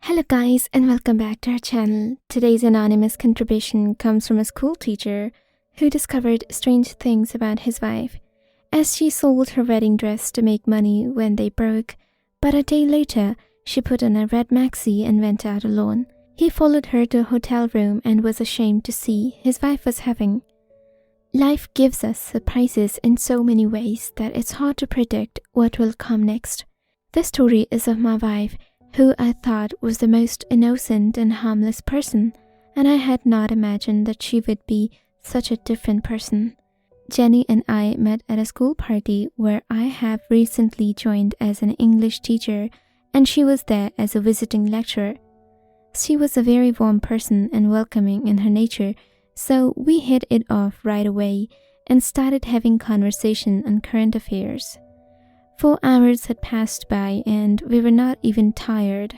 Hello guys and welcome back to our channel. Today's anonymous contribution comes from a school teacher who discovered strange things about his wife, as she sold her wedding dress to make money when they broke, but a day later she put on a red maxi and went out alone. He followed her to a hotel room and was ashamed to see his wife was having. Life gives us surprises in so many ways that it's hard to predict what will come next. This story is of my wife, who I thought was the most innocent and harmless person, and I had not imagined that she would be such a different person. Jenny and I met at a school party where I have recently joined as an English teacher, and she was there as a visiting lecturer. She was a very warm person and welcoming in her nature, so we hit it off right away and started having conversation on current affairs. 4 hours had passed by and we were not even tired.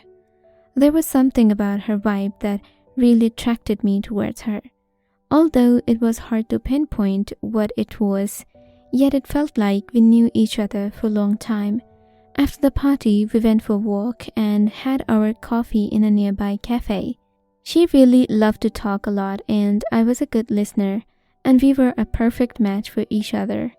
There was something about her vibe that really attracted me towards her. Although it was hard to pinpoint what it was, yet it felt like we knew each other for a long time. After the party, we went for a walk and had our coffee in a nearby cafe. She really loved to talk a lot and I was a good listener, and we were a perfect match for each other.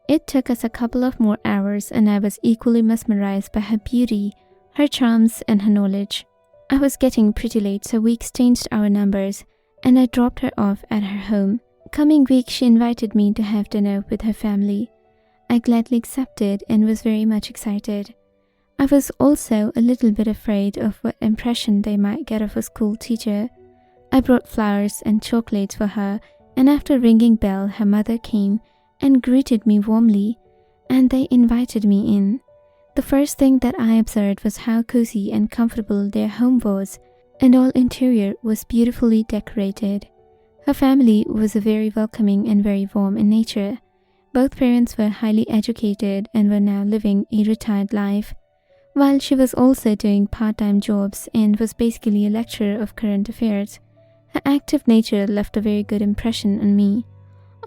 It took us a couple of more hours and I was equally mesmerized by her beauty, her charms, and her knowledge. I was getting pretty late, so we exchanged our numbers and I dropped her off at her home. Coming week, she invited me to have dinner with her family. I gladly accepted and was very much excited. I was also a little bit afraid of what impression they might get of a school teacher. I brought flowers and chocolates for her, and after ringing bell, her mother came and greeted me warmly, and they invited me in. The first thing that I observed was how cozy and comfortable their home was, and all interior was beautifully decorated. Her family was very welcoming and very warm in nature. Both parents were highly educated and were now living a retired life, while she was also doing part-time jobs and was basically a lecturer of current affairs. Her active nature left a very good impression on me.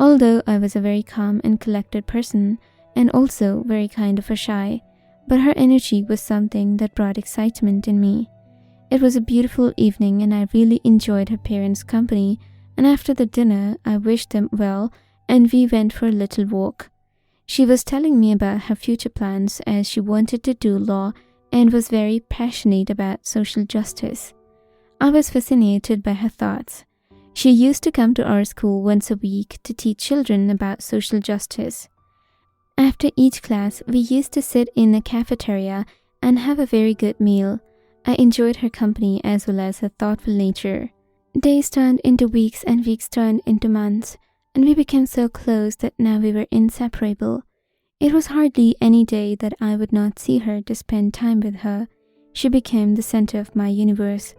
Although I was a very calm and collected person, and also very kind of a shy, but her energy was something that brought excitement in me. It was a beautiful evening and I really enjoyed her parents' company, and after the dinner I wished them well and we went for a little walk. She was telling me about her future plans as she wanted to do law and was very passionate about social justice. I was fascinated by her thoughts. She used to come to our school once a week to teach children about social justice. After each class, we used to sit in a cafeteria and have a very good meal. I enjoyed her company as well as her thoughtful nature. Days turned into weeks and weeks turned into months, and we became so close that now we were inseparable. It was hardly any day that I would not see her to spend time with her. She became the center of my universe.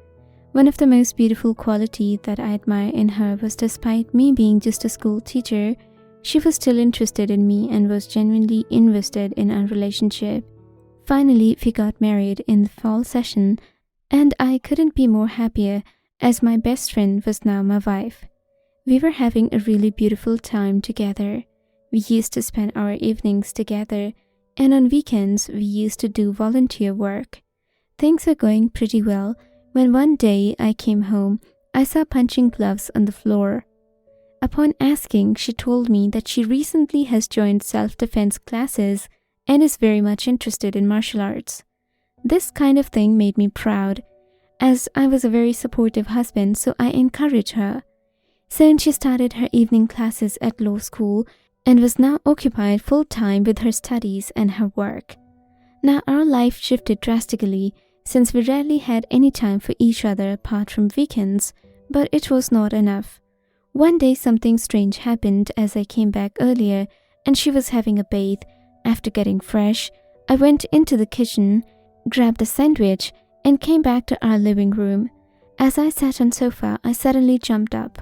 One of the most beautiful qualities that I admire in her was, despite me being just a school teacher, she was still interested in me and was genuinely invested in our relationship. Finally, we got married in the fall session, and I couldn't be more happier as my best friend was now my wife. We were having a really beautiful time together. We used to spend our evenings together, and on weekends we used to do volunteer work. Things were going pretty well when one day I came home. I saw punching gloves on the floor. Upon asking, she told me that she recently has joined self-defense classes and is very much interested in martial arts. This kind of thing made me proud, as I was a very supportive husband, so I encouraged her. Soon she started her evening classes at law school and was now occupied full-time with her studies and her work. Now our life shifted drastically, since we rarely had any time for each other apart from weekends, but it was not enough. One day something strange happened as I came back earlier and she was having a bathe. After getting fresh, I went into the kitchen, grabbed a sandwich, and came back to our living room. As I sat on the sofa, I suddenly jumped up.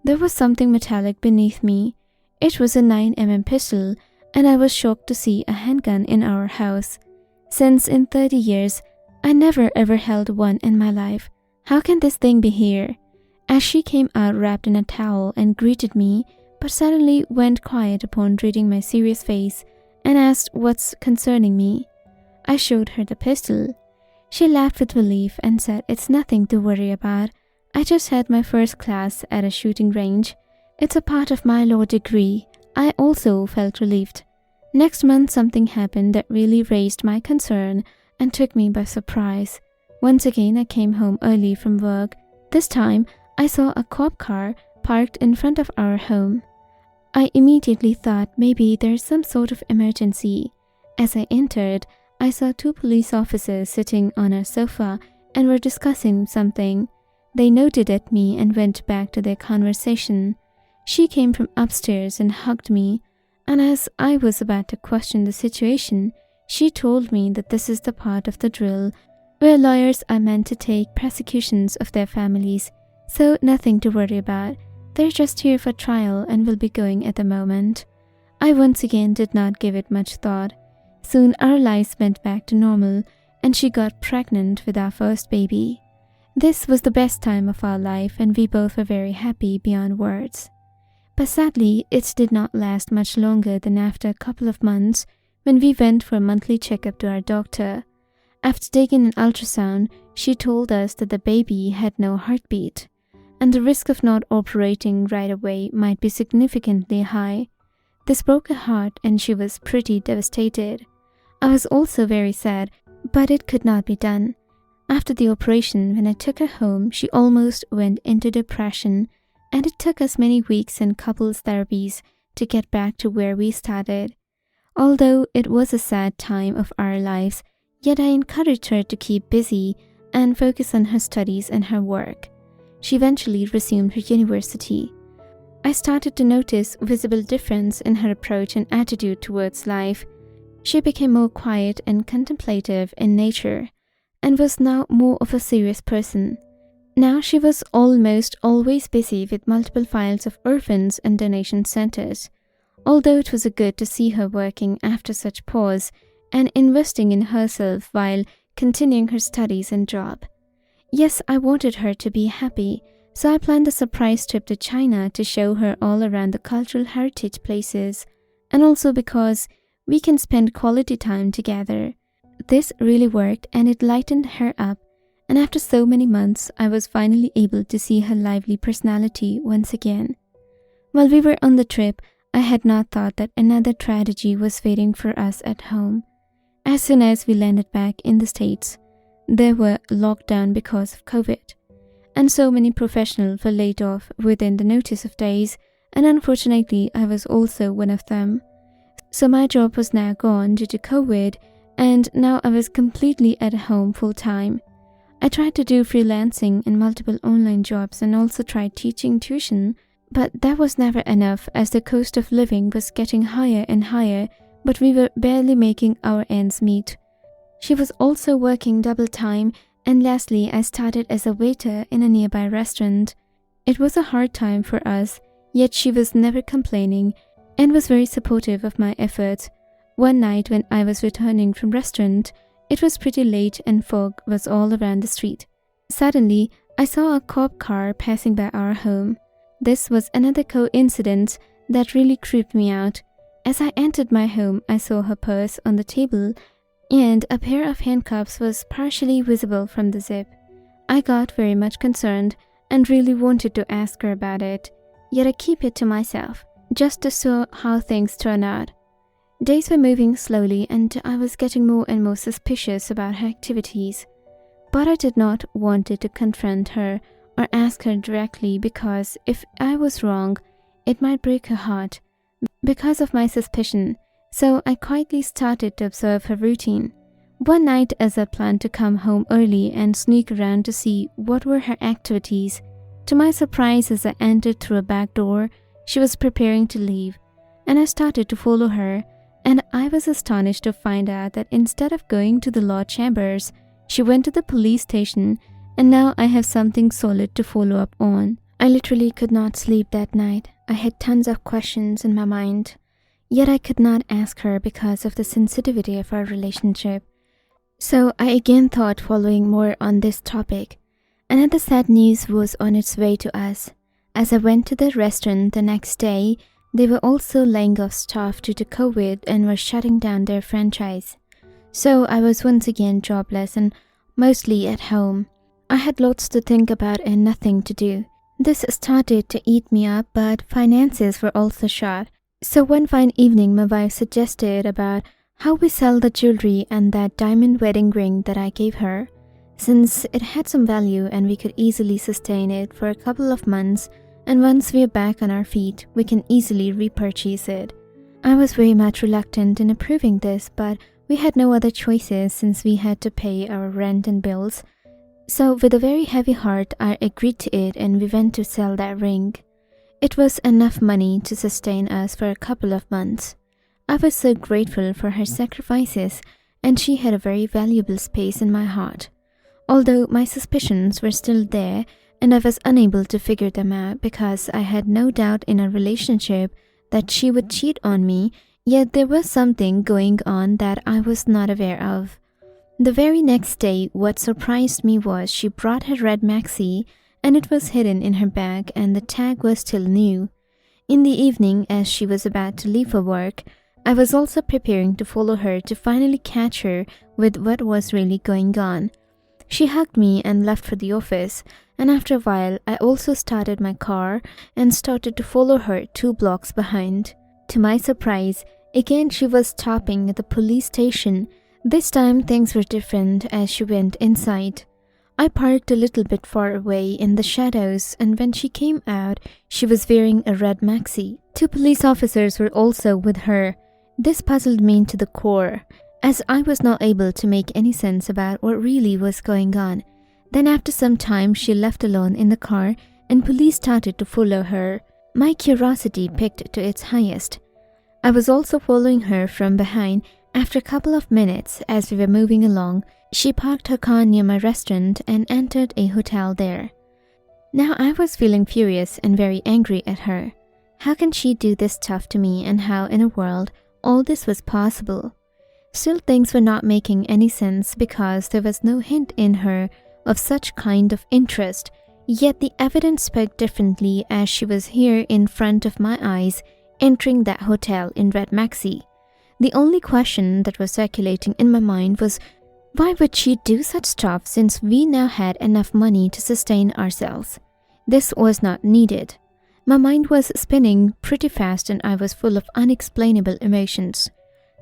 There was something metallic beneath me. It was a 9mm pistol, and I was shocked to see a handgun in our house. Since in 30 years, I never ever held one in my life. How can this thing be here? As she came out wrapped in a towel and greeted me, but suddenly went quiet upon reading my serious face and asked what's concerning me. I showed her the pistol. She laughed with relief and said it's nothing to worry about. I just had my first class at a shooting range. It's a part of my law degree. I also felt relieved. Next month, something happened that really raised my concern and took me by surprise. Once again, I came home early from work. This time, I saw a cop car parked in front of our home. I immediately thought maybe there's some sort of emergency. As I entered, I saw 2 police officers sitting on a sofa and were discussing something. They nodded at me and went back to their conversation. She came from upstairs and hugged me, and as I was about to question the situation, she told me that this is the part of the drill where lawyers are meant to take prosecutions of their families, so nothing to worry about. They're just here for trial and will be going at the moment. I once again did not give it much thought. Soon our lives went back to normal, and she got pregnant with our first baby. This was the best time of our life, and we both were very happy beyond words. But sadly, it did not last much longer than after a couple of months when we went for a monthly checkup to our doctor. After taking an ultrasound, she told us that the baby had no heartbeat, and the risk of not operating right away might be significantly high. This broke her heart and she was pretty devastated. I was also very sad, but it could not be done. After the operation, when I took her home, she almost went into depression, and it took us many weeks and couples therapies to get back to where we started. Although it was a sad time of our lives, yet I encouraged her to keep busy and focus on her studies and her work. She eventually resumed her university. I started to notice a visible difference in her approach and attitude towards life. She became more quiet and contemplative in nature, and was now more of a serious person. Now she was almost always busy with multiple files of orphans and donation centers. Although it was good to see her working after such pause and investing in herself while continuing her studies and job. Yes, I wanted her to be happy, so I planned a surprise trip to China to show her all around the cultural heritage places, and also because we can spend quality time together. This really worked and it lightened her up, and after so many months, I was finally able to see her lively personality once again. While we were on the trip, I had not thought that another tragedy was waiting for us at home. As soon as we landed back in the States, they were locked down because of COVID, and so many professionals were laid off within the notice of days, and unfortunately I was also one of them. So my job was now gone due to COVID, and now I was completely at home full time. I tried to do freelancing and multiple online jobs and also tried teaching tuition, but that was never enough as the cost of living was getting higher and higher, but we were barely making our ends meet. She was also working double time, and lastly, I started as a waiter in a nearby restaurant. It was a hard time for us, yet she was never complaining and was very supportive of my efforts. One night when I was returning from restaurant, it was pretty late and fog was all around the street. Suddenly, I saw a cop car passing by our home. This was another coincidence that really creeped me out. As I entered my home, I saw her purse on the table, and a pair of handcuffs was partially visible from the zip. I got very much concerned and really wanted to ask her about it, yet I keep it to myself, just to see how things turn out. Days were moving slowly and I was getting more and more suspicious about her activities, but I did not want to confront her or ask her directly because if I was wrong, it might break her heart because of my suspicion, so I quietly started to observe her routine. One night as I planned to come home early and sneak around to see what were her activities, to my surprise as I entered through a back door, she was preparing to leave, and I started to follow her, and I was astonished to find out that instead of going to the law chambers, she went to the police station, and now I have something solid to follow up on. I literally could not sleep that night. I had tons of questions in my mind, yet I could not ask her because of the sensitivity of our relationship. So I again thought following more on this topic. Another sad news was on its way to us. As I went to the restaurant the next day, they were also laying off staff due to COVID and were shutting down their franchise. So I was once again jobless and mostly at home. I had lots to think about and nothing to do. This started to eat me up, but finances were also short. So one fine evening, my wife suggested about how we sell the jewelry and that diamond wedding ring that I gave her. Since it had some value and we could easily sustain it for a couple of months, and once we are back on our feet, we can easily repurchase it. I was very much reluctant in approving this, but we had no other choices since we had to pay our rent and bills. So with a very heavy heart, I agreed to it and we went to sell that ring. It was enough money to sustain us for a couple of months. I was so grateful for her sacrifices, and she had a very valuable space in my heart. Although my suspicions were still there and I was unable to figure them out because I had no doubt in our relationship that she would cheat on me, yet there was something going on that I was not aware of. The very next day, what surprised me was she brought her red maxi and it was hidden in her bag and the tag was still new. In the evening, as she was about to leave for work, I was also preparing to follow her to finally catch her with what was really going on. She hugged me and left for the office, and after a while I also started my car and started to follow her 2 blocks behind. To my surprise, again she was stopping at the police station. This time things were different as she went inside. I parked a little bit far away in the shadows, and when she came out, she was wearing a red maxi. 2 police officers were also with her. This puzzled me to the core, as I was not able to make any sense about what really was going on. Then after some time, she left alone in the car and police started to follow her. My curiosity picked to its highest. I was also following her from behind. After a couple of minutes, as we were moving along, she parked her car near my restaurant and entered a hotel there. Now I was feeling furious and very angry at her. How can she do this stuff to me, and how in a world all this was possible? Still, things were not making any sense because there was no hint in her of such kind of interest, yet the evidence spoke differently as she was here in front of my eyes, entering that hotel in red maxi. The only question that was circulating in my mind was, why would she do such stuff since we now had enough money to sustain ourselves? This was not needed. My mind was spinning pretty fast and I was full of unexplainable emotions.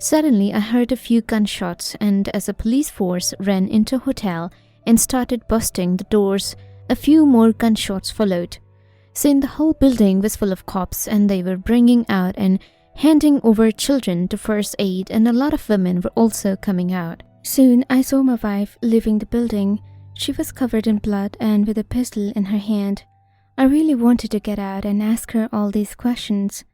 Suddenly, I heard a few gunshots, and as a police force ran into a hotel and started busting the doors, a few more gunshots followed. Soon the whole building was full of cops, and they were bringing out and handing over children to first aid, and a lot of women were also coming out. Soon I saw my wife leaving the building. She was covered in blood and with a pistol in her hand. I really wanted to get out and ask her all these questions.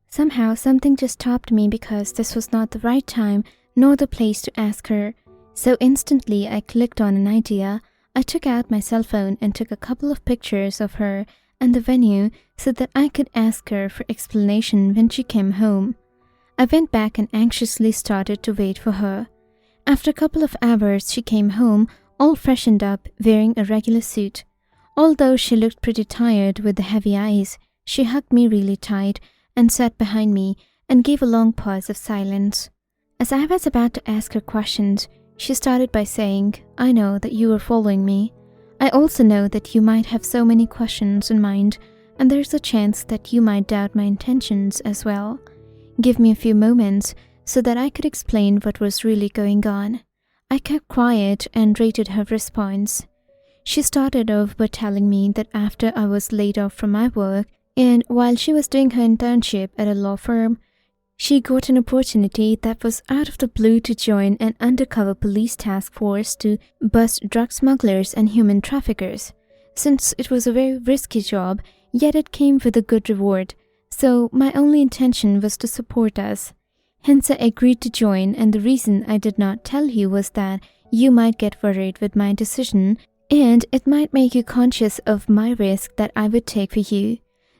Somehow something just stopped me because this was not the right time nor the place to ask her. So instantly I clicked on an idea. I took out my cell phone and took a couple of pictures of her and the venue so that I could ask her for explanation when she came home. I went back and anxiously started to wait for her. After a couple of hours she came home, all freshened up, wearing a regular suit. Although she looked pretty tired with the heavy eyes, she hugged me really tight and sat behind me and gave a long pause of silence. As I was about to ask her questions, she started by saying, "I know that you are following me. I also know that you might have so many questions in mind, and there's a chance that you might doubt my intentions as well. Give me a few moments so that I could explain what was really going on." I kept quiet and rated her response. She started off by telling me that after I was laid off from my work, and while she was doing her internship at a law firm, she got an opportunity that was out of the blue to join an undercover police task force to bust drug smugglers and human traffickers. Since it was a very risky job, yet it came with a good reward, so my only intention was to support us. Hence I agreed to join, and the reason I did not tell you was that you might get worried with my decision, and it might make you conscious of my risk that I would take for you.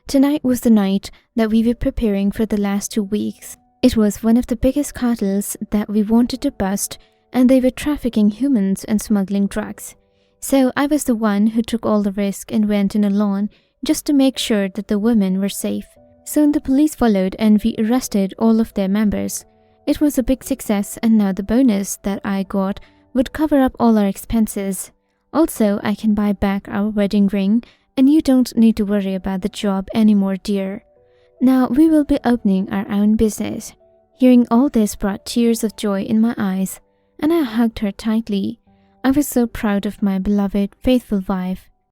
Tonight was the night that we were preparing for the last 2 weeks. It was one of the biggest cartels that we wanted to bust, and they were trafficking humans and smuggling drugs. So I was the one who took all the risk and went in alone just to make sure that the women were safe. Soon the police followed and we arrested all of their members. It was a big success, and now the bonus that I got would cover up all our expenses. Also, I can buy back our wedding ring, and you don't need to worry about the job anymore, dear. Now we will be opening our own business." Hearing all this brought tears of joy in my eyes, and I hugged her tightly. I was so proud of my beloved, faithful wife.